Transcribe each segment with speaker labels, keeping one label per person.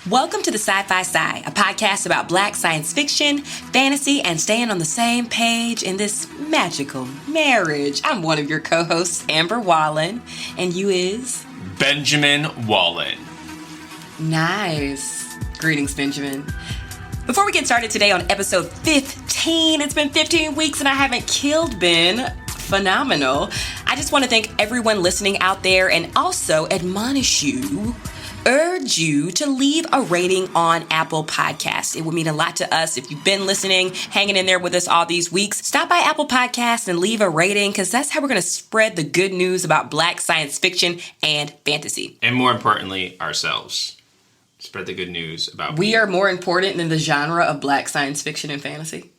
Speaker 1: Welcome to the Sci-Fi Sci, a podcast about Black science fiction, fantasy, and staying on the same page in this magical marriage. I'm one of your co-hosts, Amber Wallen, and you is?
Speaker 2: Benjamin Wallen.
Speaker 1: Nice. Greetings, Benjamin. Before we get started today on episode 15, it's been 15 weeks and I haven't killed Ben. Phenomenal. I just want to thank everyone listening out there and also urge you to leave a rating on Apple Podcasts. It would mean a lot to us if you've been listening, hanging in there with us all these weeks. Stop by Apple Podcasts and leave a rating because that's how we're going to spread the good news about Black science fiction and fantasy.
Speaker 2: And more importantly, ourselves. Spread the good news about
Speaker 1: We are more important than the genre of Black science fiction and fantasy?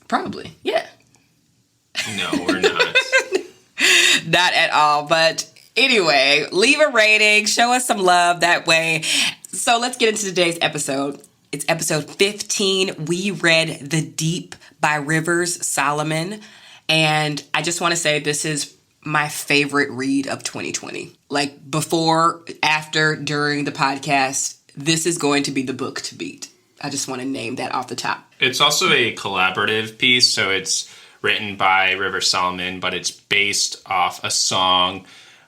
Speaker 1: Probably, yeah.
Speaker 2: No, we're not.
Speaker 1: Not at all, but anyway, leave a rating, show us some love that way. So let's get into today's episode. It's episode 15. We read The Deep by Rivers Solomon. And I just want to say this is my favorite read of 2020. Like before, after, during the podcast, this is going to be the book to beat. I just want to name that off the top.
Speaker 2: It's also a collaborative piece, so it's written by Rivers Solomon, but it's based off a song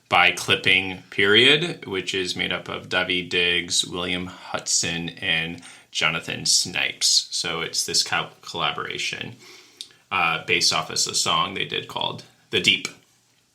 Speaker 2: by Clipping Period, which is made up of Daveed Diggs, William Hutson, and Jonathan Snipes. So it's this collaboration based off of a song they did called The Deep.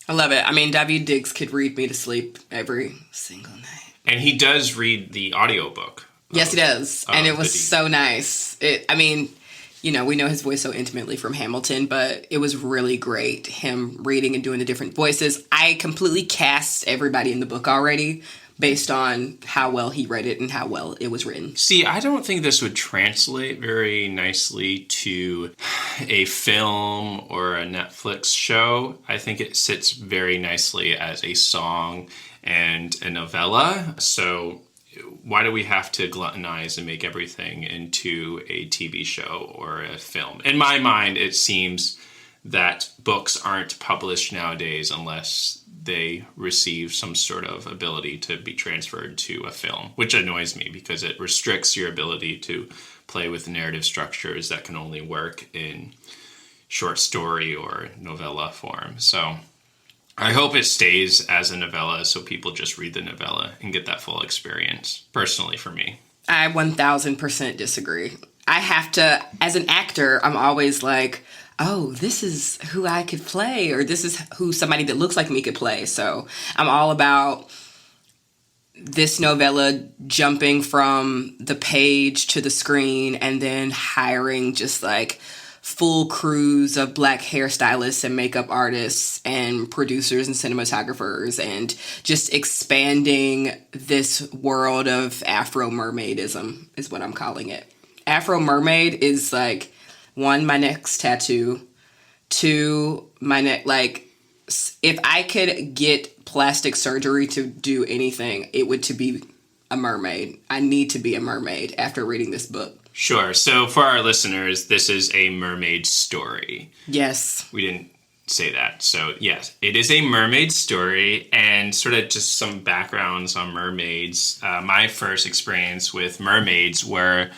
Speaker 1: I love it. I mean, Daveed Diggs could read me to sleep every single night.
Speaker 2: And he does read the audiobook.
Speaker 1: Yes, he does. And it was so nice. We know his voice so intimately from Hamilton, but it was really great, him reading and doing the different voices. I completely cast everybody in the book already based on how well he read it and how well it was written.
Speaker 2: See, I don't think this would translate very nicely to a film or a Netflix show. I think it sits very nicely as a song and a novella. So why do we have to gluttonize and make everything into a TV show or a film? In my mind, it seems that books aren't published nowadays unless they receive some sort of ability to be transferred to a film, which annoys me because it restricts your ability to play with narrative structures that can only work in short story or novella form. So I hope it stays as a novella so people just read the novella and get that full experience, personally for me.
Speaker 1: I 1000% disagree. I have to, as an actor, I'm always like, oh, this is who I could play, or this is who somebody that looks like me could play. So I'm all about this novella jumping from the page to the screen and then hiring just like full crews of Black hairstylists and makeup artists and producers and cinematographers and just expanding this world of Afro mermaidism is what I'm calling it. Afro mermaid is like, one, my next tattoo, two, if I could get plastic surgery to do anything, it would to be a mermaid. I need to be a mermaid after reading this book.
Speaker 2: Sure. So for our listeners, this is a mermaid story.
Speaker 1: Yes.
Speaker 2: We didn't say that. So yes, it is a mermaid story, and sort of just some backgrounds on mermaids. My first experience with mermaids were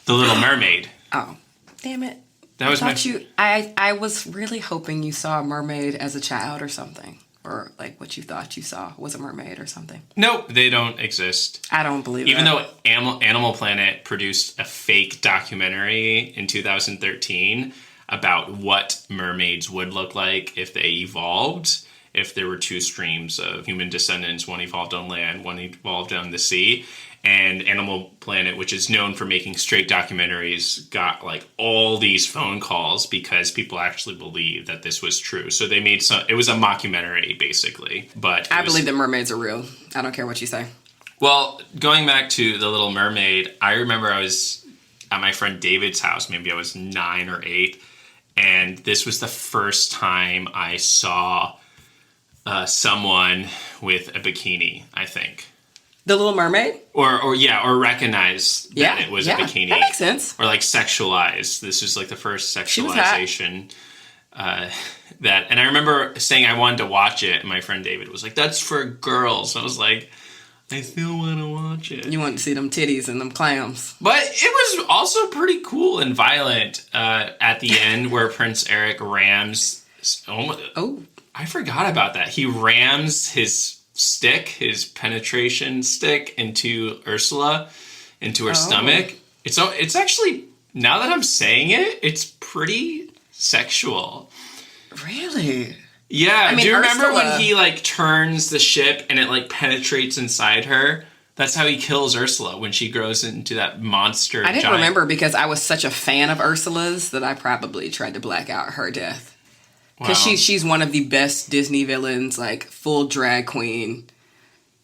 Speaker 2: The Little Mermaid.
Speaker 1: Oh, damn it.
Speaker 2: That was
Speaker 1: I was really hoping you saw a mermaid as a child or something. Or like what you thought you saw was a mermaid or something.
Speaker 2: Nope, they don't exist.
Speaker 1: I don't believe
Speaker 2: Even
Speaker 1: that.
Speaker 2: though Animal Planet produced a fake documentary in 2013 about what mermaids would look like if they evolved, if there were two streams of human descendants, one evolved on land, one evolved on the sea. And Animal Planet, which is known for making straight documentaries, got like all these phone calls because people actually believed that this was true. So they made it was a mockumentary basically. But
Speaker 1: I believe that mermaids are real. I don't care what you say.
Speaker 2: Well, going back to The Little Mermaid, I remember I was at my friend David's house. Maybe I was 9 or 8. And this was the first time I saw someone with a bikini, I think.
Speaker 1: The Little Mermaid?
Speaker 2: Or recognize that it was a bikini.
Speaker 1: That makes sense.
Speaker 2: Or like sexualized. This was like the first sexualization. And I remember saying I wanted to watch it, and my friend David was like, "That's for girls." And I was like, I still want to watch it.
Speaker 1: You want to see them titties and them clams.
Speaker 2: But it was also pretty cool and violent at the end where Prince Eric rams... Oh, I forgot about that. He rams his stick, his penetration stick, into Ursula, into her stomach. It's actually, now that I'm saying it, it's pretty sexual.
Speaker 1: Really?
Speaker 2: Yeah.
Speaker 1: I mean,
Speaker 2: do you remember
Speaker 1: Ursula...
Speaker 2: when he, like, turns the ship and it, like, penetrates inside her? That's how he kills Ursula, when she grows into that monster
Speaker 1: I didn't
Speaker 2: giant.
Speaker 1: remember because I was such a fan of Ursula's that I probably tried to black out her death. Because she's one of the best Disney villains, like, full drag queen.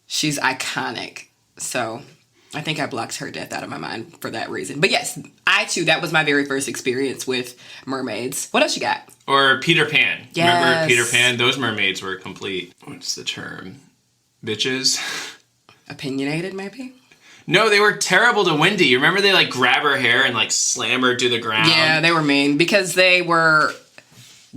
Speaker 1: She's iconic. So I think I blocked her death out of my mind for that reason. But yes, I too, that was my very first experience with mermaids. What else you got?
Speaker 2: Or Peter Pan.
Speaker 1: Yes.
Speaker 2: Remember Peter Pan? Those mermaids were complete, what's the term? Bitches?
Speaker 1: Opinionated, maybe?
Speaker 2: No, they were terrible to Wendy. You remember they, like, grab her hair and, like, slam her to the ground?
Speaker 1: Yeah, they were mean because they were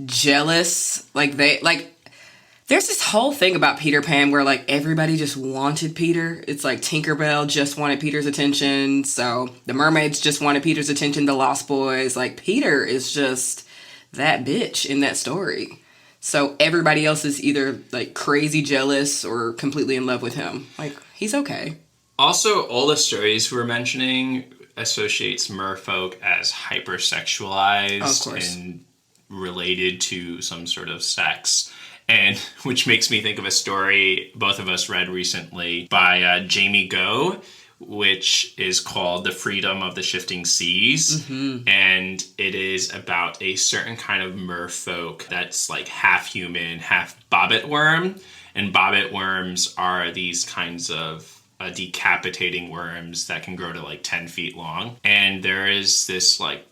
Speaker 1: jealous. There's this whole thing about Peter Pan where, like, everybody just wanted Peter. It's like Tinkerbell just wanted Peter's attention. So the mermaids just wanted Peter's attention. The Lost Boys. Like, Peter is just that bitch in that story. So everybody else is either, like, crazy jealous or completely in love with him. Like, he's okay.
Speaker 2: Also, all the stories we were mentioning associates merfolk as hypersexualized and related to some sort of sex. And which makes me think of a story both of us read recently by Jamie Go, which is called The Freedom of the Shifting Seas. Mm-hmm. And it is about a certain kind of merfolk that's like half human, half bobbit worm. And bobbit worms are these kinds of decapitating worms that can grow to like 10 feet long. And there is this like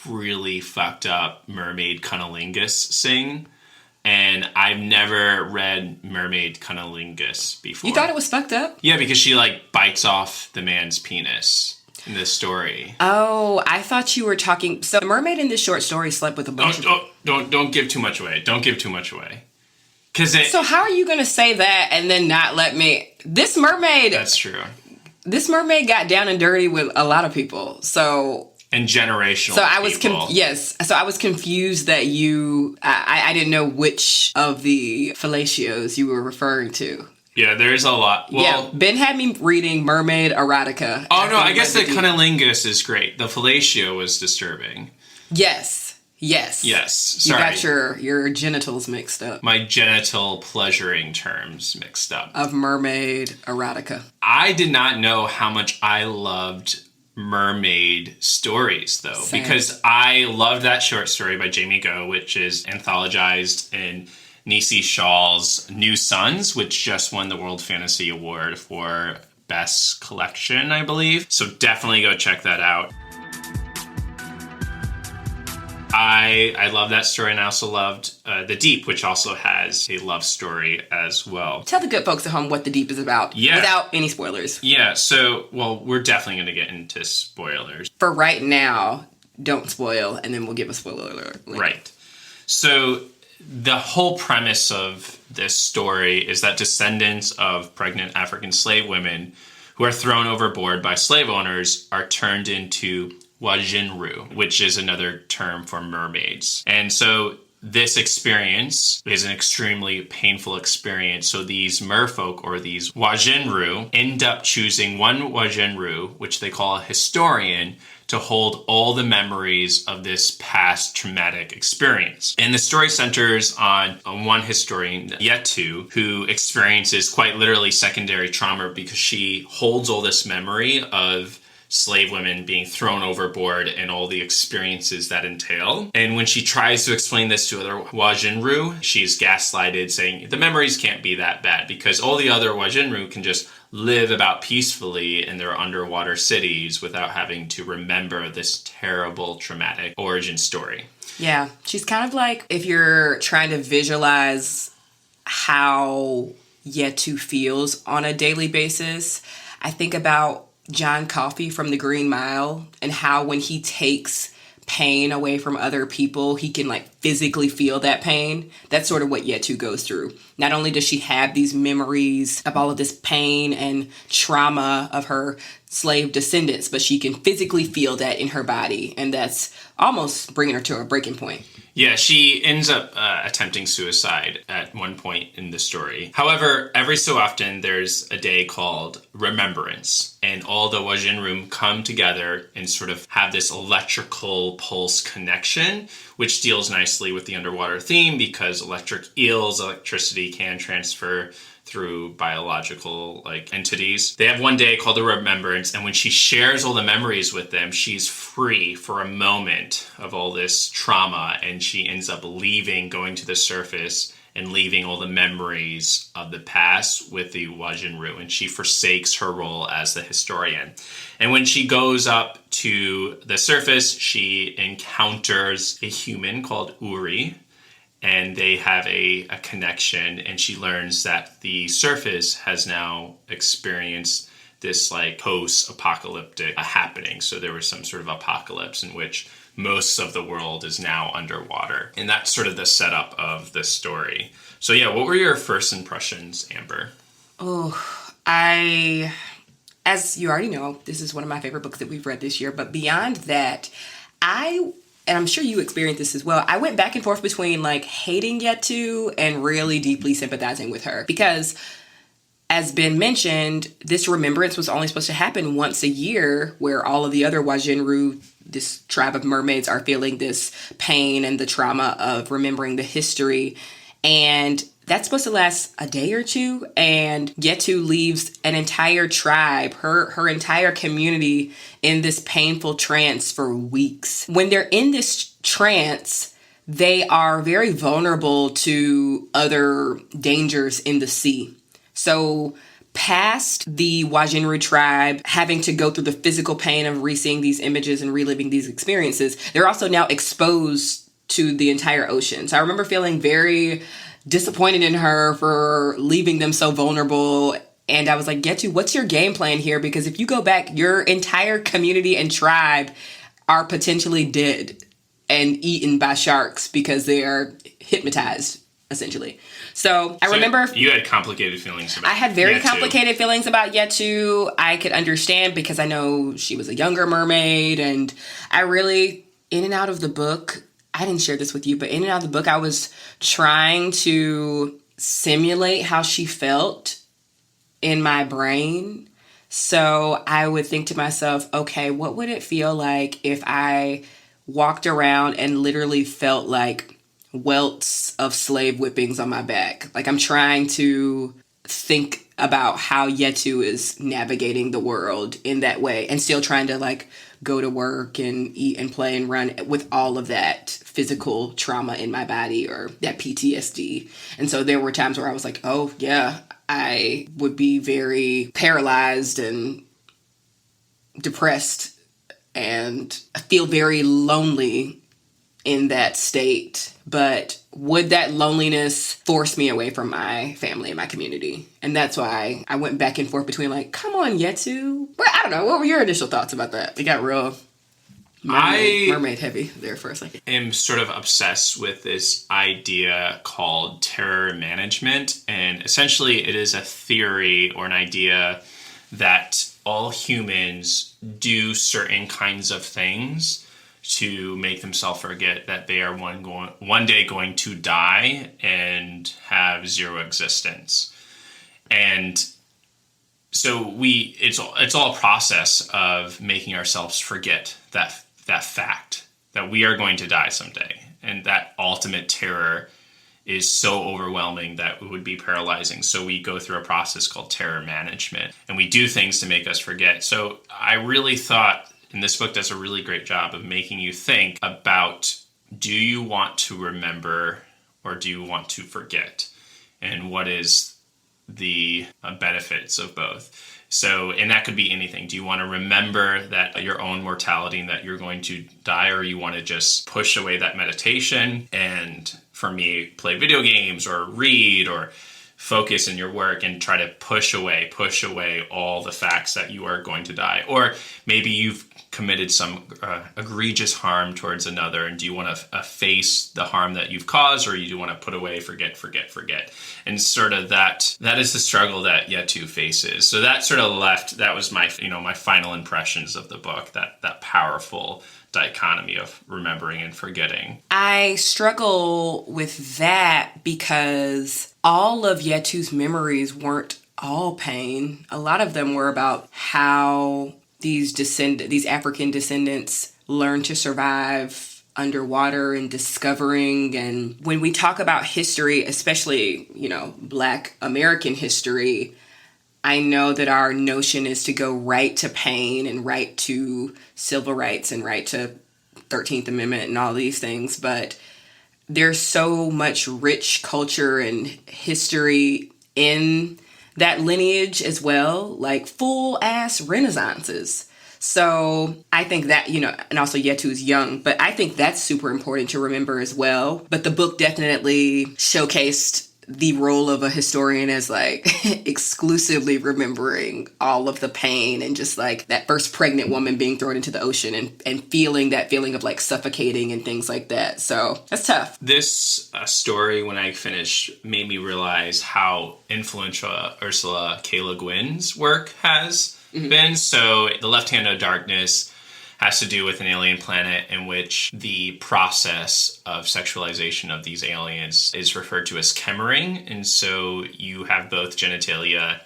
Speaker 2: really fucked up mermaid cunnilingus sing. And I've never read Mermaid Cunnilingus before.
Speaker 1: You thought it was fucked up?
Speaker 2: Yeah, because she, like, bites off the man's penis in this story.
Speaker 1: Oh, I thought you were talking... So the mermaid in this short story slept with a bunch of...
Speaker 2: Don't give too much away. Don't give too much away.
Speaker 1: So how are you going to say that and then not let me... This mermaid...
Speaker 2: That's true.
Speaker 1: This mermaid got down and dirty with a lot of people, so...
Speaker 2: And generational.
Speaker 1: So I was
Speaker 2: people.
Speaker 1: Yes. So I was confused that you. I didn't know which of the fellatios you were referring to.
Speaker 2: Yeah, there's a lot. Well,
Speaker 1: yeah, Ben had me reading Mermaid Erotica.
Speaker 2: Oh no, I guess the cunnilingus is great. The fellatio was disturbing.
Speaker 1: Yes.
Speaker 2: Sorry.
Speaker 1: You got your genitals mixed up.
Speaker 2: My genital pleasuring terms mixed up.
Speaker 1: Of Mermaid Erotica.
Speaker 2: I did not know how much I loved mermaid stories though. Same. Because I loved that short story by Jamie Go, which is anthologized in Nisi Shaw's New Sons, which just won the World Fantasy Award for Best Collection, I believe. So definitely go check that out. I love that story, and I also loved The Deep, which also has a love story as well. Tell
Speaker 1: the good folks at home what The Deep is about, without any spoilers.
Speaker 2: Yeah, so, well, we're definitely going to get into spoilers.
Speaker 1: For right now, don't spoil, and then we'll give a spoiler alert later.
Speaker 2: Right. So, the whole premise of this story is that descendants of pregnant African slave women who are thrown overboard by slave owners are turned into Wajinru, which is another term for mermaids. And so this experience is an extremely painful experience. So these merfolk, or these Wajinru, end up choosing one Wajinru, which they call a historian, to hold all the memories of this past traumatic experience. And the story centers on one historian, Yetu, who experiences quite literally secondary trauma because she holds all this memory of slave women being thrown overboard and all the experiences that entail. And when she tries to explain this to other Wajinru, she's gaslighted, saying the memories can't be that bad because all the other Wajinru can just live about peacefully in their underwater cities without having to remember this terrible traumatic origin story.
Speaker 1: Yeah, she's kind of like, if you're trying to visualize how Yetu feels on a daily basis, I think about John Coffey from The Green Mile and how when he takes pain away from other people. He can like physically feel that pain. That's sort of what Yetu goes through. Not only does she have these memories of all of this pain and trauma of her slave descendants, but she can physically feel that in her body. And that's almost bringing her to a breaking point.
Speaker 2: Yeah, she ends up attempting suicide at one point in the story. However, every so often there's a day called Remembrance, and all the Wajinrum come together and sort of have this electrical pulse connection, which deals nicely with the underwater theme because electricity can transfer through biological entities. They have one day called the Remembrance, and when she shares all the memories with them, she's free for a moment of all this trauma, and she ends up going to the surface and leaving all the memories of the past with the Wajinru, and she forsakes her role as the historian. And when she goes up to the surface, she encounters a human called Uri, and they have a connection, and she learns that the surface has now experienced this post-apocalyptic happening. So there was some sort of apocalypse in which most of the world is now underwater. And that's sort of the setup of the story. So yeah, what were your first impressions, Amber?
Speaker 1: As you already know, this is one of my favorite books that we've read this year. But beyond that, and I'm sure you experienced this as well, I went back and forth between hating Yetu and really deeply sympathizing with her. Because, as Ben mentioned, this remembrance was only supposed to happen once a year, where all of the other Wajinru, this tribe of mermaids, are feeling this pain and the trauma of remembering the history. And that's supposed to last a day or two, and Yetu leaves an entire tribe, her entire community, in this painful trance for weeks. When they're in this trance, they are very vulnerable to other dangers in the sea. So past the Wajinru tribe having to go through the physical pain of re-seeing these images and reliving these experiences, they're also now exposed to the entire ocean. So I remember feeling very disappointed in her for leaving them so vulnerable. And I was like, Yetu, what's your game plan here? Because if you go back, your entire community and tribe are potentially dead and eaten by sharks because they are hypnotized, essentially. So I remember
Speaker 2: you had complicated feelings about
Speaker 1: I had very
Speaker 2: Yetu.
Speaker 1: complicated feelings about Yetu. I could understand because I know she was a younger mermaid, and I really, in and out of the book, I didn't share this with you, but in and out of the book, I was trying to simulate how she felt in my brain. So I would think to myself, okay, what would it feel like if I walked around and literally felt like welts of slave whippings on my back? Like, I'm trying to think about how Yetu is navigating the world in that way and still trying to go to work and eat and play and run with all of that physical trauma in my body, or that PTSD. And so there were times where I was like, oh yeah, I would be very paralyzed and depressed and feel very lonely in that state. But would that loneliness force me away from my family and my community? And that's why I went back and forth between come on, Yetu. But I don't know. What were your initial thoughts about that? It got real mermaid heavy there for a second.
Speaker 2: I am sort of obsessed with this idea called terror management. And essentially it is a theory or an idea that all humans do certain kinds of things to make themselves forget that they are one day going to die and have zero existence. And so it's all a process of making ourselves forget that fact that we are going to die someday. And that ultimate terror is so overwhelming that it would be paralyzing. So we go through a process called terror management, and we do things to make us forget. So I really thought, and this book does a really great job of making you think about, do you want to remember or do you want to forget? And what is the benefits of both? So, and that could be anything. Do you want to remember that your own mortality and that you're going to die, or you want to just push away that meditation and, for me, play video games or read or focus in your work and try to push away all the facts that you are going to die. Or maybe you've committed some egregious harm towards another, and do you want to face the harm that you've caused, or do you want to put away, forget? And sort of that is the struggle that Yetu faces. So that sort of that was my final impressions of the book, that powerful dichotomy of remembering and forgetting.
Speaker 1: I struggle with that because all of Yetu's memories weren't all pain. A lot of them were about how these African descendants learned to survive underwater and discovering. And when we talk about history, especially, Black American history, I know that our notion is to go right to pain and right to civil rights and right to 13th Amendment and all these things. But there's so much rich culture and history in that lineage as well, like full ass renaissances. So I think that, and also Yetu's young, but I think that's super important to remember as well. But the book definitely showcased the role of a historian as like exclusively remembering all of the pain and just like that first pregnant woman being thrown into the ocean and feeling that feeling of like suffocating and things like that. So that's tough.
Speaker 2: This story, when I finished, made me realize how influential Ursula K. Le Guin's work has been. So The Left Hand of Darkness has to do with an alien planet in which the process of sexualization of these aliens is referred to as chemering. And so you have both genitalia,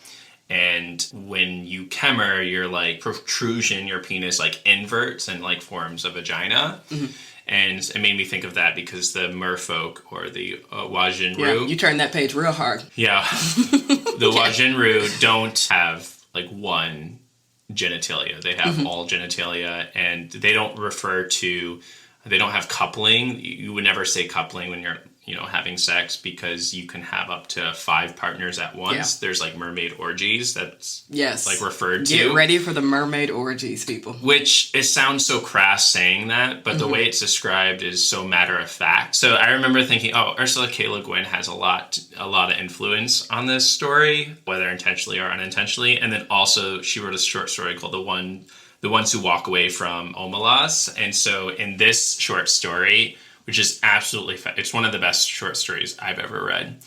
Speaker 2: and when you chemer, your like protrusion, your penis like inverts and like forms a vagina. And it made me think of that because the merfolk, or the Wajinru.
Speaker 1: Yeah, you turned that page real hard.
Speaker 2: Yeah. The Wajinru don't have like one genitalia. They have all genitalia, and they don't have coupling. You would never say coupling when you're, having sex, because you can have up to 5 partners at once. Yeah. There's like mermaid orgies that's like referred to.
Speaker 1: Get ready for the mermaid orgies, people.
Speaker 2: Which, it sounds so crass saying that, but the way it's described is so matter of fact. So I remember thinking, Ursula K. Le Guin has a lot of influence on this story, whether intentionally or unintentionally. And then also she wrote a short story called The Ones Who Walk Away from Omelas. And so in this short story, which is absolutely it's one of the best short stories I've ever read.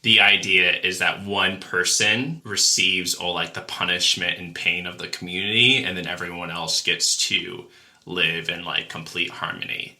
Speaker 2: The idea is that one person receives all like the punishment and pain of the community, and then everyone else gets to live in like complete harmony.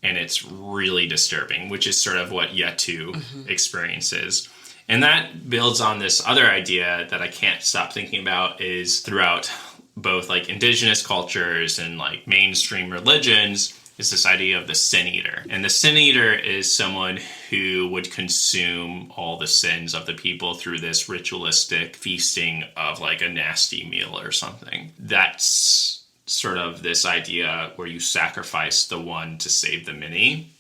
Speaker 2: And it's really disturbing, which is sort of what Yetu experiences. And that builds on this other idea that I can't stop thinking about, is throughout both like indigenous cultures and like mainstream religions, is this idea of the sin eater. And the sin eater is someone who would consume all the sins of the people through this ritualistic feasting of like a nasty meal or something. That's sort of this idea where you sacrifice the one to save the many,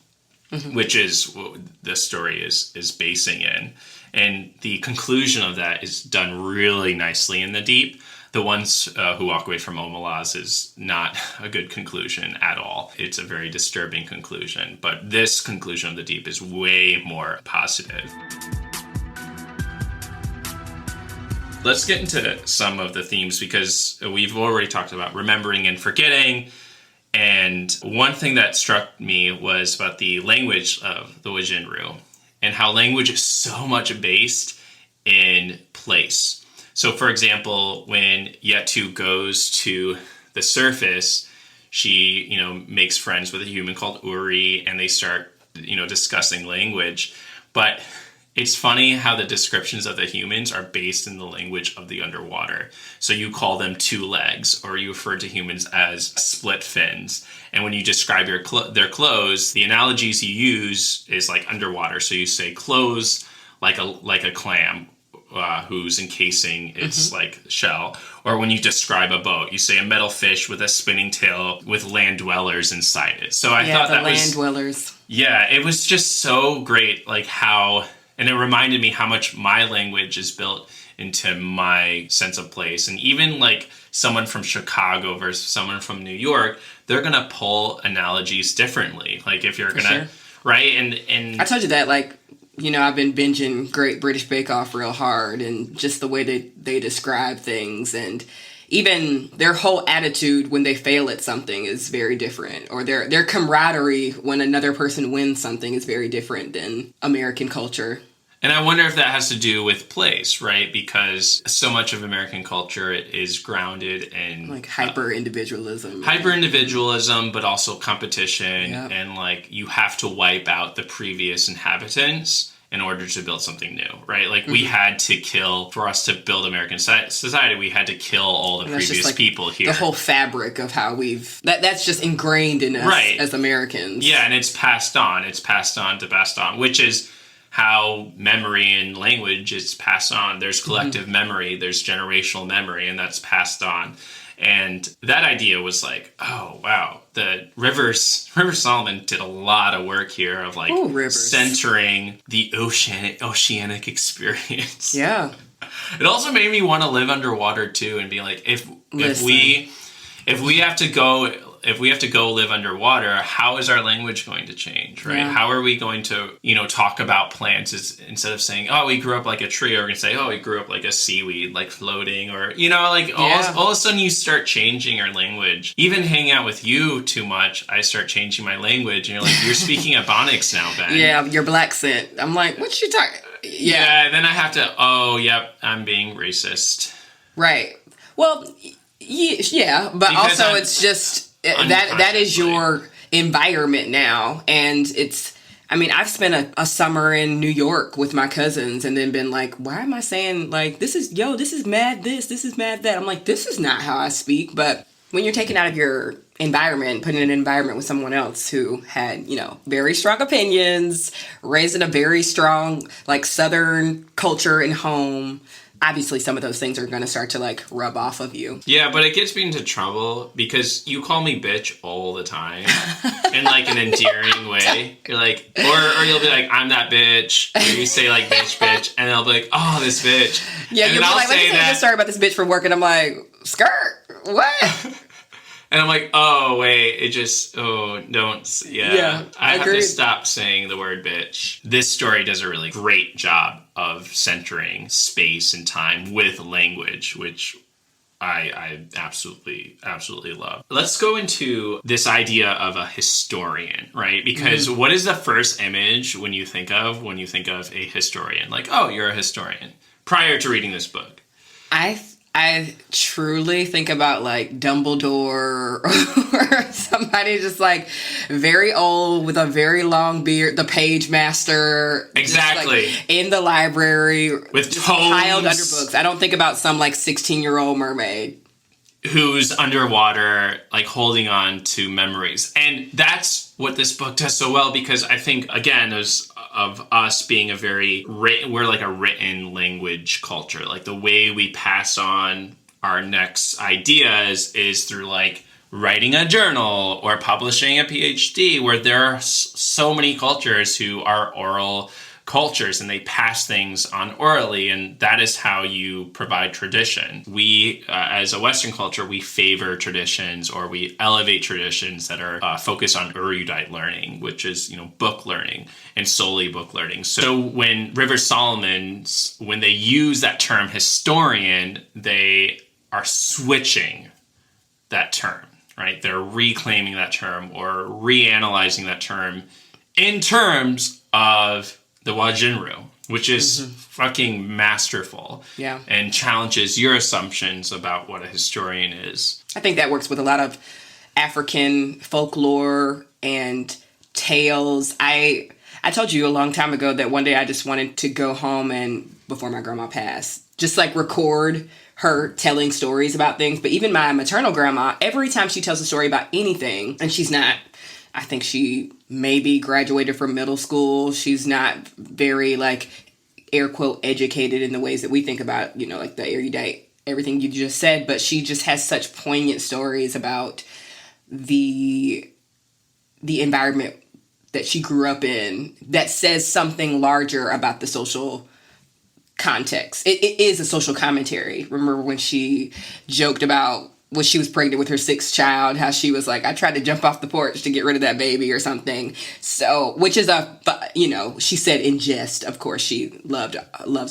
Speaker 2: which is what the story is basing in. And the conclusion of that is done really nicely in the deep. The Ones Who Walk Away from Omelas is not a good conclusion at all. It's a very disturbing conclusion. But this conclusion of the deep is way more positive. Let's get into some of the themes, because we've already talked about remembering and forgetting. And one thing that struck me was about the language of the Wajinru, and how language is so much based in place. So, for example, when Yetu goes to the surface, she, makes friends with a human called Uri, and they start, discussing language. But it's funny how the descriptions of the humans are based in the language of the underwater. So you call them 2 legs, or you refer to humans as split fins. And when you describe their clothes, the analogies you use is like underwater. So you say clothes like a clam, who's encasing its like shell. Or when you describe a boat, you say a metal fish with a spinning tail with land dwellers inside it. So I thought that was
Speaker 1: land dwellers.
Speaker 2: Yeah, it was just so great, like how, and it reminded me how much my language is built into my sense of place. And even like someone from Chicago versus someone from New York, they're gonna pull analogies differently. Like if you're gonna right, and
Speaker 1: I told you that, like, I've been binging Great British Bake Off real hard, and just the way they describe things, and even their whole attitude when they fail at something is very different, or their camaraderie when another person wins something is very different than American culture.
Speaker 2: And I wonder if that has to do with place, right? Because so much of American culture is grounded in
Speaker 1: like hyper-individualism.
Speaker 2: Hyper-individualism, but also competition.
Speaker 1: Yep.
Speaker 2: And like you have to wipe out the previous inhabitants in order to build something new, right? Like we had to kill, for us to build American society, we had to kill all the previous people here.
Speaker 1: The whole fabric of how that's just ingrained in us as Americans.
Speaker 2: Yeah, and it's passed on. It's passed on, which is how memory and language is passed on. There's collective memory, there's generational memory, and that's passed on. And that idea was like, oh, wow. The River Solomon did a lot of work here of like centering the oceanic experience.
Speaker 1: Yeah.
Speaker 2: It also made me want to live underwater too, and be like, if we have to go live underwater, how is our language going to change, right? Yeah. How are we going to, talk about plants instead of saying, oh, we grew up like a tree, or we're going to say, oh, we grew up like a seaweed, like floating, or, all of a sudden you start changing our language. Even hanging out with you too much, I start changing my language, and you're like, you're speaking Ebonics now, Ben.
Speaker 1: Yeah, your black scent. I'm like, what you talking?
Speaker 2: Yeah, then I have to, I'm being racist.
Speaker 1: Right. Well, yeah, but because also it's just... That is your environment now, and I've spent a summer in New York with my cousins, and then been like, why am I saying like this is mad this is mad that? I'm like, this is not how I speak. But when you're taken out of your environment, put in an environment with someone else who had very strong opinions, raised in a very strong like Southern culture and home, obviously some of those things are going to start to like rub off of you.
Speaker 2: Yeah, but it gets me into trouble because you call me bitch all the time in like an endearing way. You're like, or you'll be like, I'm that bitch. Or you say like bitch, and they'll be like, oh, this bitch.
Speaker 1: Yeah,
Speaker 2: and
Speaker 1: you'll be like, let me tell you a story about this bitch from work, and I'm like, skirt, what?
Speaker 2: And I'm like, oh, wait, don't,
Speaker 1: yeah.
Speaker 2: I have to stop saying the word bitch. This story does a really great job of centering space and time with language, which I absolutely love. Let's go into this idea of a historian, right? Because what is the first image when you think of a historian? Like, oh, you're a historian. Prior to reading this book.
Speaker 1: I truly think about like Dumbledore or somebody just like very old with a very long beard, the page master.
Speaker 2: Exactly.
Speaker 1: Just, like, in the library
Speaker 2: with tomes
Speaker 1: piled under books. I don't think about some like 16-year-old mermaid
Speaker 2: who's underwater, like holding on to memories. And that's what this book does so well, because I think, again, of us being we're like a written language culture. Like the way we pass on our next ideas is through like writing a journal or publishing a PhD, where there are so many cultures who are oral cultures and they pass things on orally, and that is how you provide tradition. We, as a Western culture, we favor traditions, or we elevate traditions that are focused on erudite learning, which is, book learning and solely book learning. So when River Solomon, when they use that term historian, they are switching that term, right? They're reclaiming that term or reanalyzing that term in terms of the Wajinru, which is fucking masterful.
Speaker 1: Yeah.
Speaker 2: And challenges your assumptions about what a historian is.
Speaker 1: I think that works with a lot of African folklore and tales. I told you a long time ago that one day I just wanted to go home and, before my grandma passed, just like record her telling stories about things. But even my maternal grandma, every time she tells a story about anything, and she's not, I think she maybe graduated from middle school. She's not very, like, air quote, educated in the ways that we think about, like the erudite, everything you just said. But she just has such poignant stories about the environment that she grew up in that says something larger about the social context. It is a social commentary. Remember when she joked about when she was pregnant with her 6th child, how she was like, I tried to jump off the porch to get rid of that baby or something. So, which is she said in jest, of course, she loves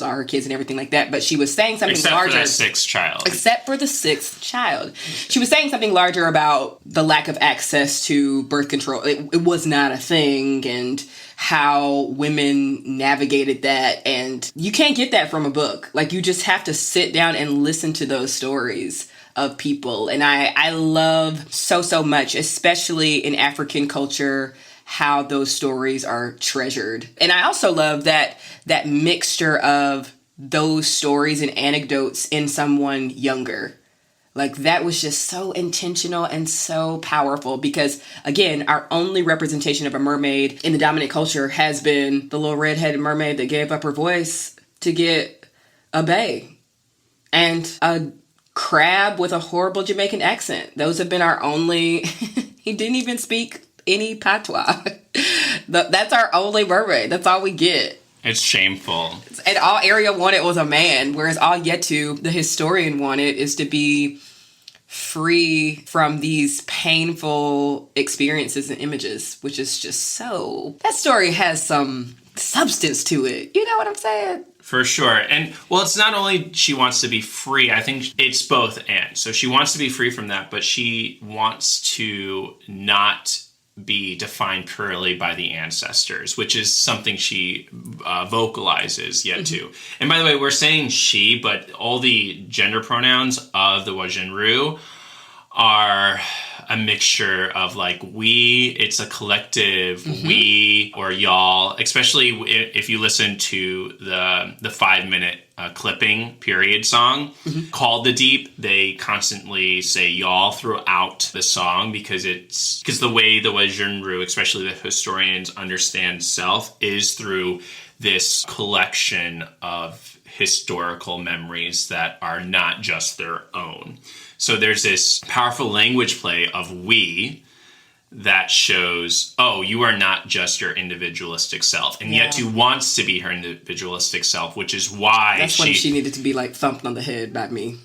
Speaker 1: all her kids and everything like that. But she was saying something larger.
Speaker 2: Except for that 6th child.
Speaker 1: Except for the 6th child. She was saying something larger about the lack of access to birth control. It was not a thing, and how women navigated that. And you can't get that from a book. Like, you just have to sit down and listen to those stories of people. And I love so much, especially in African culture, how those stories are treasured. And I also love that mixture of those stories and anecdotes in someone younger. Like, that was just so intentional and so powerful because, again, our only representation of a mermaid in the dominant culture has been the little redheaded mermaid that gave up her voice to get a bae. And a crab with a horrible Jamaican accent. Those have been our only... He didn't even speak any patois. That's our only mermaid. That's all we get.
Speaker 2: It's shameful.
Speaker 1: And all Ariel wanted was a man, whereas all Yetu, the historian, wanted is to be free from these painful experiences and images, which is just so... That story has some substance to it. You know what I'm saying?
Speaker 2: For sure. And, well, it's not only she wants to be free, I think it's both and. So she wants to be free from that, but she wants to not be defined purely by the ancestors, which is something she vocalizes yet too. And by the way, we're saying she, but all the gender pronouns of the Wajinru are a mixture of like we, it's a collective, we or y'all, especially if you listen to the 5-minute clipping period song called The Deep. They constantly say y'all throughout the song because the way the Wajinru, especially the historians, understand self is through this collection of historical memories that are not just their own. So there's this powerful language play of we that shows, oh, you are not just your individualistic self. And yet Yetu wants to be her individualistic self, which is why
Speaker 1: That's when she needed to be like thumped on the head by me.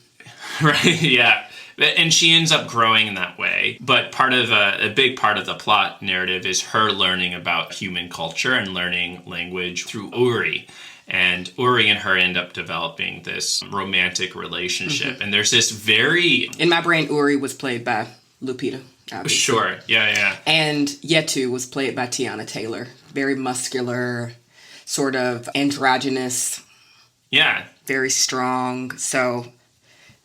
Speaker 2: Right, yeah. And she ends up growing in that way. But part of a big part of the plot narrative is her learning about human culture and learning language through Uri. And Uri and her end up developing this romantic relationship. And there's this very...
Speaker 1: In my brain, Uri was played by Lupita, obviously.
Speaker 2: Sure, yeah.
Speaker 1: And Yetu was played by Tiana Taylor. Very muscular, sort of androgynous.
Speaker 2: Yeah.
Speaker 1: Very strong. So,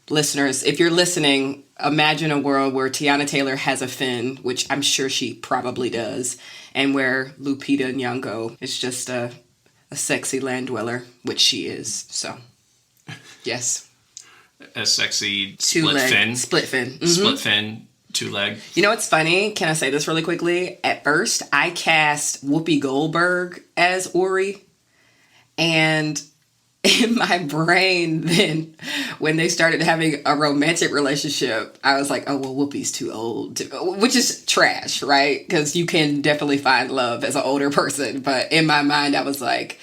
Speaker 1: listeners, if you're listening, imagine a world where Tiana Taylor has a fin, which I'm sure she probably does, and where Lupita Nyong'o is just a sexy land dweller, which she is. So, yes.
Speaker 2: A sexy split fin.
Speaker 1: Split fin.
Speaker 2: Split fin, 2-leg.
Speaker 1: You know what's funny? Can I say this really quickly? At first, I cast Whoopi Goldberg as Uri. And in my brain, then, when they started having a romantic relationship, I was like, oh, well, Whoopi's too old. Which is trash, right? Because you can definitely find love as an older person. But in my mind, I was like,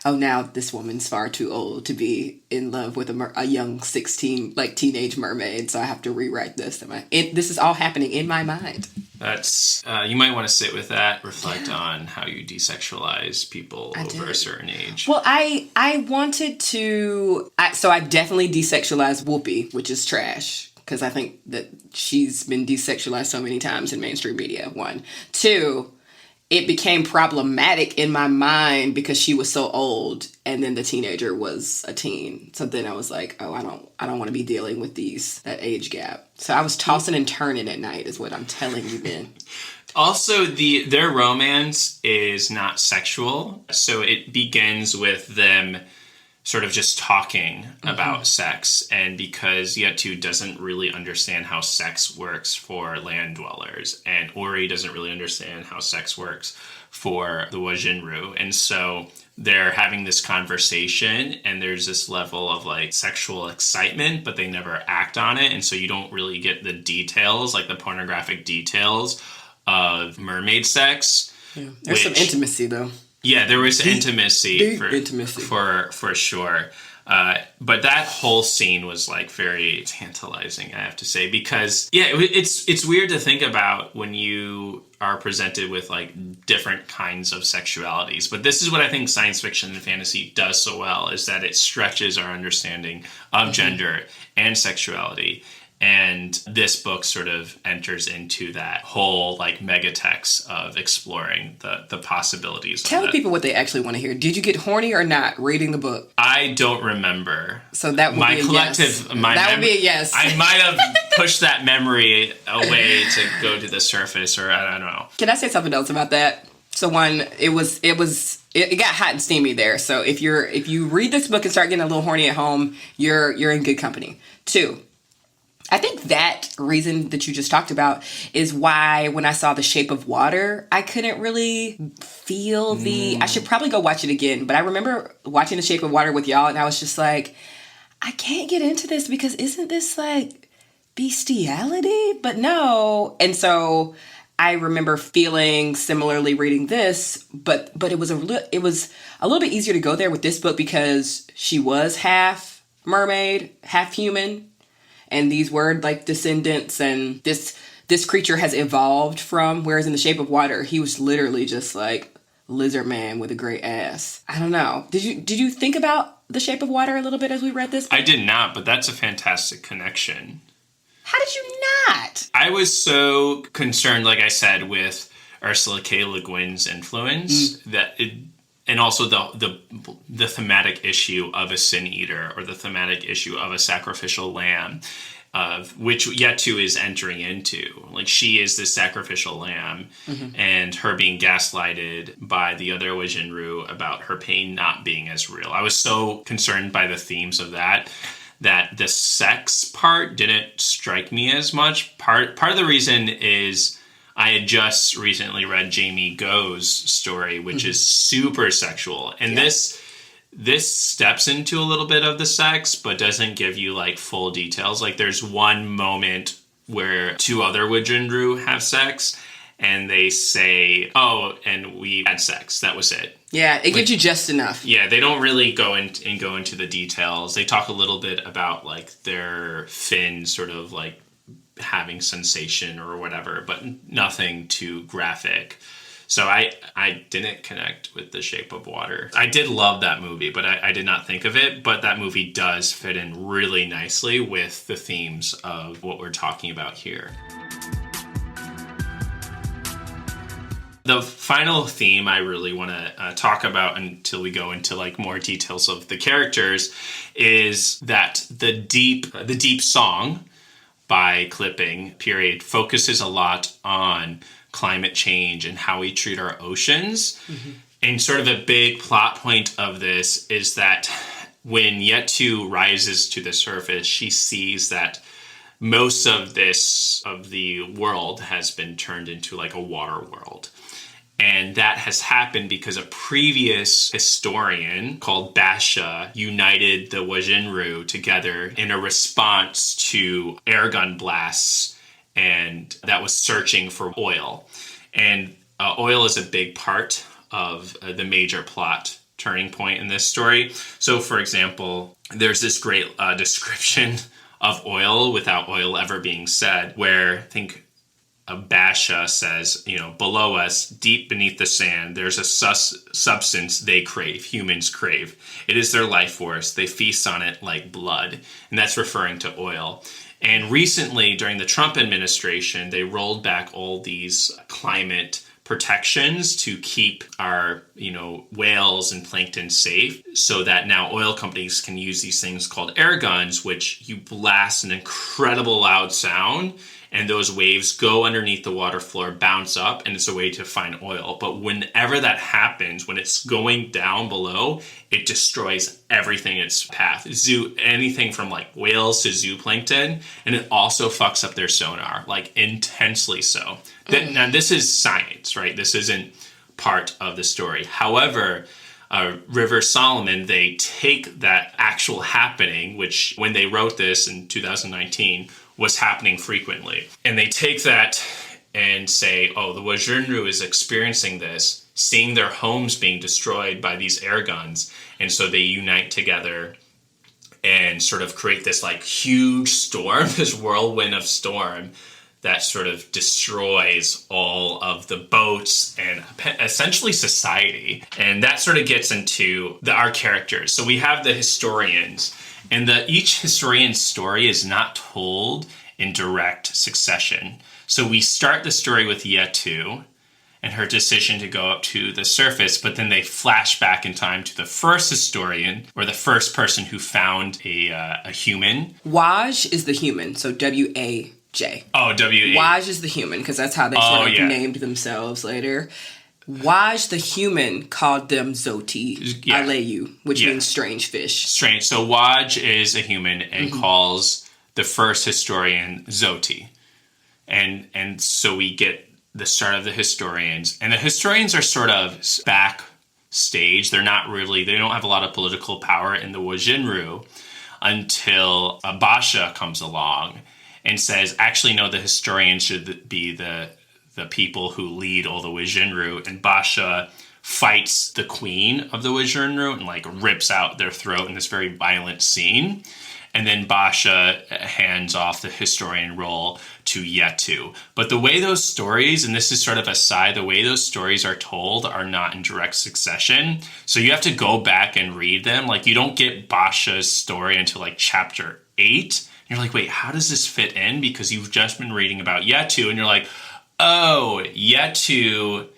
Speaker 1: oh, now this woman's far too old to be in love with a young 16, like, teenage mermaid. So I have to rewrite this. This is all happening in my mind.
Speaker 2: That's, you might want to sit with that, reflect on how you desexualize people over a certain age.
Speaker 1: Well, I wanted to, so I definitely desexualized Whoopi, which is trash, because I think that she's been desexualized so many times in mainstream media, 1. 2, it became problematic in my mind because she was so old, and then the teenager was a teen. So then I was like, oh, I don't want to be dealing with that age gap. So I was tossing and turning at night, is what I'm telling you, Ben.
Speaker 2: Also, their romance is not sexual, so it begins with them sort of just talking about sex, and because Yetu doesn't really understand how sex works for land dwellers, and Uri doesn't really understand how sex works for the Wajinru, and so they're having this conversation, and there's this level of like sexual excitement, but they never act on it, and so you don't really get the details, like the pornographic details of mermaid sex.
Speaker 1: Yeah. There's some intimacy, though.
Speaker 2: Yeah, there was intimacy
Speaker 1: intimacy
Speaker 2: for sure. But that whole scene was like very tantalizing, I have to say, because it's weird to think about when you are presented with like different kinds of sexualities. But this is what I think science fiction and fantasy does so well, is that it stretches our understanding of gender and sexuality. And this book sort of enters into that whole like megatext of exploring the possibilities.
Speaker 1: Tell people what they actually want to hear. Did you get horny or not reading the book?
Speaker 2: I don't remember.
Speaker 1: So that would be a yes. Would be a yes.
Speaker 2: I might have pushed that memory away to go to the surface, or I don't know.
Speaker 1: Can I say something else about that? So one, it got hot and steamy there. So if you read this book and start getting a little horny at home, you're in good company. 2, I think that reason that you just talked about is why when I saw The Shape of Water, I couldn't really feel I should probably go watch it again. But I remember watching The Shape of Water with y'all, and I was just like, I can't get into this because isn't this like bestiality? But no. And so I remember feeling similarly reading this, but it was a little bit easier to go there with this book because she was half mermaid, half human. And these were like descendants, and this creature has evolved from, whereas in The Shape of Water, he was literally just like lizard man with a great ass. I don't know. Did you think about The Shape of Water a little bit as we read this book?
Speaker 2: I did not, but that's a fantastic connection.
Speaker 1: How did you not?
Speaker 2: I was so concerned, like I said, with Ursula K. Le Guin's influence and also the thematic issue of a sin eater, or the thematic issue of a sacrificial lamb, of which Yetu is entering into. Like, she is the sacrificial lamb, and her being gaslighted by the other Wajinru about her pain not being as real. I was so concerned by the themes of that the sex part didn't strike me as much. Part of the reason is I had just recently read Jamie Go's story, which is super sexual. And this steps into a little bit of the sex, but doesn't give you like full details. Like, there's one moment where 2 other Wajinru have sex, and they say, oh, and we had sex. That was it.
Speaker 1: Yeah, it gives you just enough.
Speaker 2: Yeah, they don't really go into the details. They talk a little bit about like their fin sort of like having sensation or whatever, but nothing too graphic. So I didn't connect with The Shape of Water. I did love that movie, but I did not think of it. But that movie does fit in really nicely with the themes of what we're talking about here. The final theme I really want to talk about until we go into like more details of the characters is that the deep song by Clipping period focuses a lot on climate change and how we treat our oceans. And sort of a big plot point of this is that when Yetu rises to the surface, she sees that most of the world has been turned into like a water world. And that has happened because a previous historian called Basha united the Wajinru together in a response to airgun blasts, and that was searching for oil. And oil is a big part of the major plot turning point in this story. So, for example, there's this great description of oil without oil ever being said, where I think Basha says, below us, deep beneath the sand, there's a substance they crave, humans crave. It is their life force. They feast on it like blood. And that's referring to oil. And recently, during the Trump administration, they rolled back all these climate protections to keep our, whales and plankton safe, so that now oil companies can use these things called air guns, which you blast an incredible loud sound, and those waves go underneath the water floor, bounce up, and it's a way to find oil. But whenever that happens, when it's going down below, it destroys everything in its path. Anything from like whales to zooplankton, and it also fucks up their sonar, like intensely so. Now, this is science, right? This isn't part of the story. However, River Solomon, they take that actual happening, which when they wrote this in 2019, was happening frequently. And they take that and say, oh, the Wajirnu is experiencing this, seeing their homes being destroyed by these air guns. And so they unite together and sort of create this like huge storm, this whirlwind of storm that sort of destroys all of the boats and essentially society. And that sort of gets into our characters. So we have the historians, and each historian's story is not told in direct succession. So we start the story with Yetu and her decision to go up to the surface, but then they flash back in time to the first historian, or the first person who found a human.
Speaker 1: Waj is the human, so W-A-J.
Speaker 2: Oh, W-A.
Speaker 1: Waj is the human, because that's how they sort of named themselves later. Waj the human called them Zoti Aleyu, which means strange fish.
Speaker 2: Strange. So Waj is a human and calls the first historian Zoti. And so we get the start of the historians. And the historians are sort of backstage. They don't have a lot of political power in the Wajinru until Basha comes along and says, actually, no, the historians should be the people who lead all the Wajinru. And Basha fights the queen of the Wajinru and like rips out their throat in this very violent scene. And then Basha hands off the historian role to Yetu. But the way those stories, and this is sort of a side, the way those stories are told are not in direct succession. So you have to go back and read them. Like, you don't get Basha's story until like chapter 8. And you're like, wait, how does this fit in? Because you've just been reading about Yetu, and you're like, oh, Yetu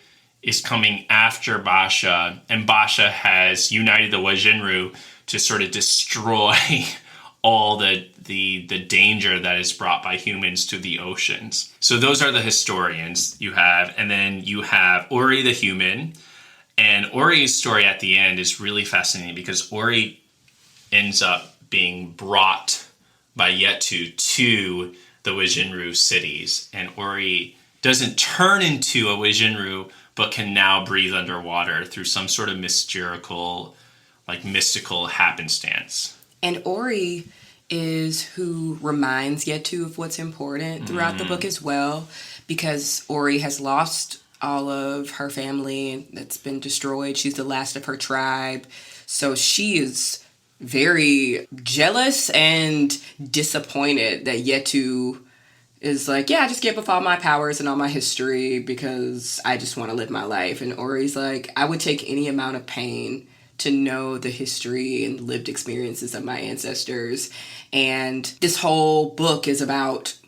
Speaker 2: is coming after Basha, and Basha has united the Wajinru to sort of destroy all the danger that is brought by humans to the oceans. So those are the historians you have. And then you have Ori the human. And Ori's story at the end is really fascinating because Ori ends up being brought by Yetu to the Wajinru cities. And Ori doesn't turn into a Wajinru, but can now breathe underwater through some sort of mystical happenstance.
Speaker 1: And Ori is who reminds Yetu of what's important throughout the book as well, because Ori has lost all of her family that's been destroyed. She's the last of her tribe. So she is very jealous and disappointed that Yetu is like, yeah, I just gave up all my powers and all my history because I just want to live my life. And Ori's like, I would take any amount of pain to know the history and lived experiences of my ancestors. And this whole book is about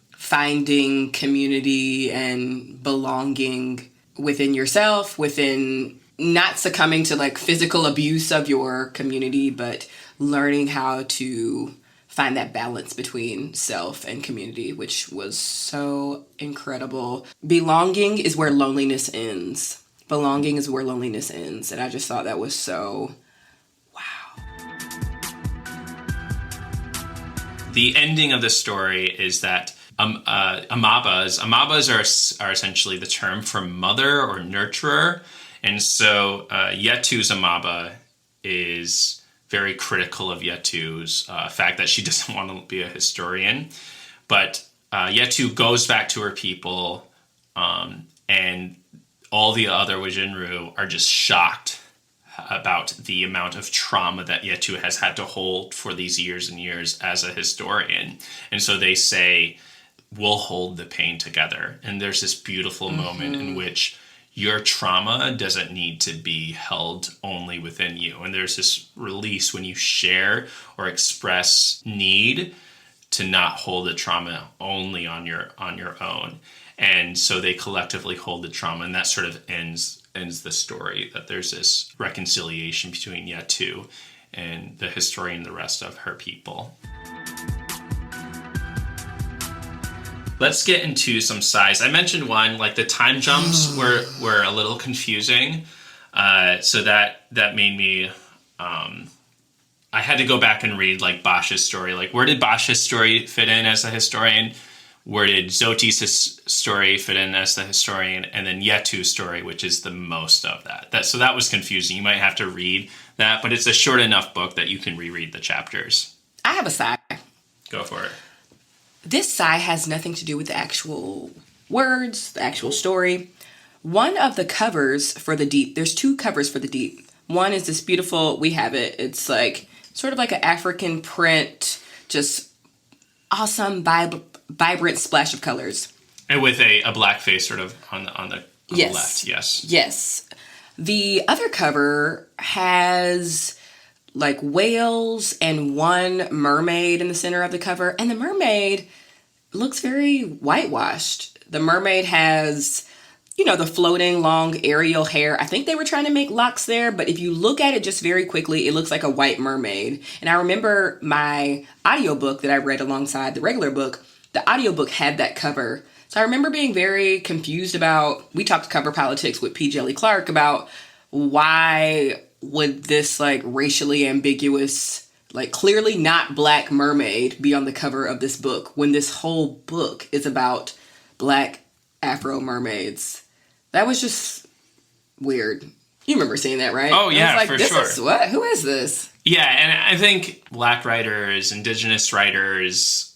Speaker 1: finding community and belonging within yourself, within not succumbing to like physical abuse of your community, but learning how to find that balance between self and community, which was so incredible. Belonging is where loneliness ends. Belonging is where loneliness ends. And I just thought that was so, wow.
Speaker 2: The ending of the story is that amabas are essentially the term for mother or nurturer. And so Yetu's amaba is very critical of Yetu's fact that she doesn't want to be a historian. But Yetu goes back to her people, and all the other Wajinru are just shocked about the amount of trauma that Yetu has had to hold for these years and years as a historian. And so they say, we'll hold the pain together. And there's this beautiful moment in which your trauma doesn't need to be held only within you. And there's this release when you share or express need to not hold the trauma only on your own. And so they collectively hold the trauma, and that sort of ends the story, that there's this reconciliation between Yetu and the historian and the rest of her people. Let's get into some size. I mentioned one, like the time jumps were a little confusing. So that made me, I had to go back and read like Basha's story. Like, where did Basha's story fit in as a historian? Where did Zoti's story fit in as the historian? And then Yetu's story, which is the most of that. So that was confusing. You might have to read that, but it's a short enough book that you can reread the chapters.
Speaker 1: I have a sigh.
Speaker 2: Go for it.
Speaker 1: This sigh has nothing to do with the actual words, the actual story. One of the covers for The Deep, there's two covers for The Deep. One is this beautiful, we have it, it's like sort of like an African print, just awesome, vibrant splash of colors.
Speaker 2: And with a black face sort of on the left, yes.
Speaker 1: Yes. The other cover has like whales and one mermaid in the center of the cover, and the mermaid looks very whitewashed. The mermaid has, the floating long aerial hair. I think they were trying to make locks there, but if you look at it just very quickly, it looks like a white mermaid. And I remember my audiobook that I read alongside the regular book, the audiobook had that cover. So I remember being very confused about, we talked cover politics with P. Jelly Clark about why would this like racially ambiguous, like clearly not black mermaid be on the cover of this book when this whole book is about black Afro mermaids. That was just weird. You remember seeing that, right?
Speaker 2: Oh yeah,
Speaker 1: like,
Speaker 2: for
Speaker 1: this
Speaker 2: sure.
Speaker 1: Is what? Who is this?
Speaker 2: Yeah, and I think black writers, indigenous writers,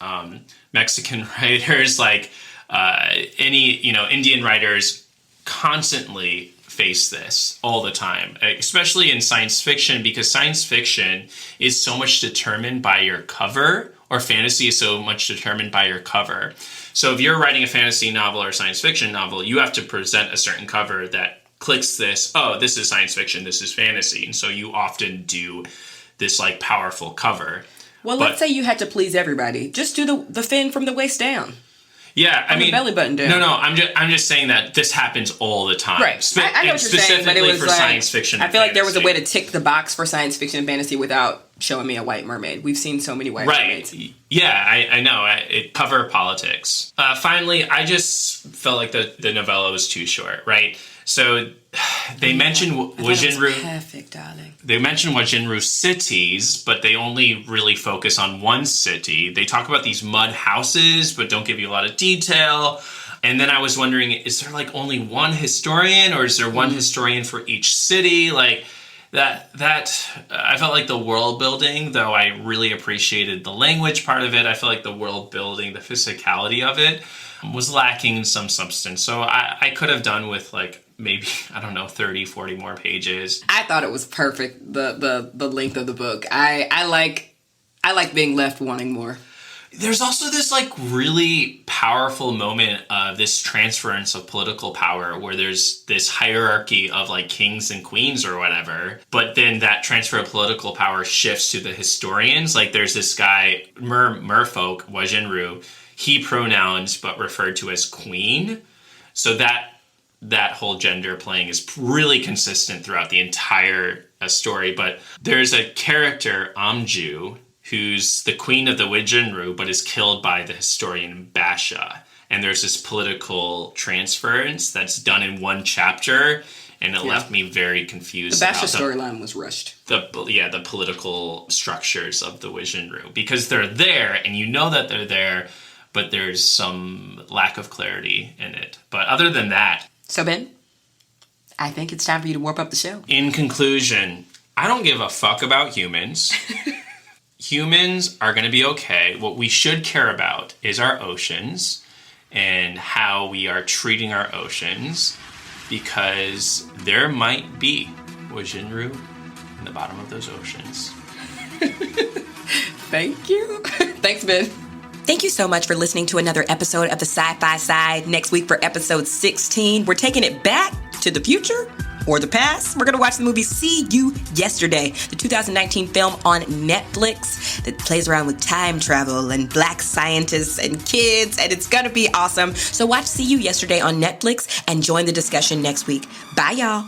Speaker 2: Mexican writers, like any Indian writers constantly face this all the time, especially in science fiction, because science fiction is so much determined by your cover, or fantasy is so much determined by your cover. So if you're writing a fantasy novel or science fiction novel, you have to present a certain cover that clicks this, oh, this is science fiction, this is fantasy. And so you often do this like powerful cover.
Speaker 1: Well, let's say you had to please everybody. Just do the fin from the waist down.
Speaker 2: Yeah, I mean,
Speaker 1: belly button down.
Speaker 2: No, I'm just saying that this happens all the time.
Speaker 1: Right. I know what you're saying, but it was
Speaker 2: for
Speaker 1: like,
Speaker 2: science fiction.
Speaker 1: I feel like there was a way to tick the box for science fiction and fantasy without showing me a white mermaid. We've seen so many white mermaids.
Speaker 2: Yeah, I know. It cover politics. Finally, I just felt like the novella was too short, right? So they mentioned Wajinru.
Speaker 1: Perfect, darling.
Speaker 2: They mention Wajinru cities, but they only really focus on one city. They talk about these mud houses, but don't give you a lot of detail. And then I was wondering, is there like only one historian, or is there one historian for each city? Like that I felt like the world building, though I really appreciated the language part of it, I felt like the world building, the physicality of it was lacking some substance. So I could have done with like maybe, 30, 40 more pages.
Speaker 1: I thought it was perfect, the length of the book. I like being left wanting more.
Speaker 2: There's also this like really powerful moment of this transference of political power where there's this hierarchy of like kings and queens or whatever, but then that transfer of political power shifts to the historians. Like there's this guy, merfolk, Wajinru, he pronouns but referred to as queen. So that whole gender playing is really consistent throughout the entire story. But there's a character, Amju, who's the queen of the Wajinru, but is killed by the historian Basha. And there's this political transference that's done in one chapter, and it left me very confused.
Speaker 1: The Basha storyline was rushed.
Speaker 2: The political structures of the Wajinru, because they're there, and you know that they're there, but there's some lack of clarity in it. But other than that...
Speaker 1: So, Ben, I think it's time for you to warp up the show.
Speaker 2: In conclusion, I don't give a fuck about humans. Humans are going to be okay. What we should care about is our oceans and how we are treating our oceans, because there might be Wajinru in the bottom of those oceans.
Speaker 1: Thank you. Thanks, Ben. Thank you so much for listening to another episode of the Sci-Fi Side. Next week for episode 16, we're taking it back to the future or the past. We're going to watch the movie See You Yesterday, the 2019 film on Netflix that plays around with time travel and black scientists and kids, and it's going to be awesome. So watch See You Yesterday on Netflix and join the discussion next week. Bye, y'all.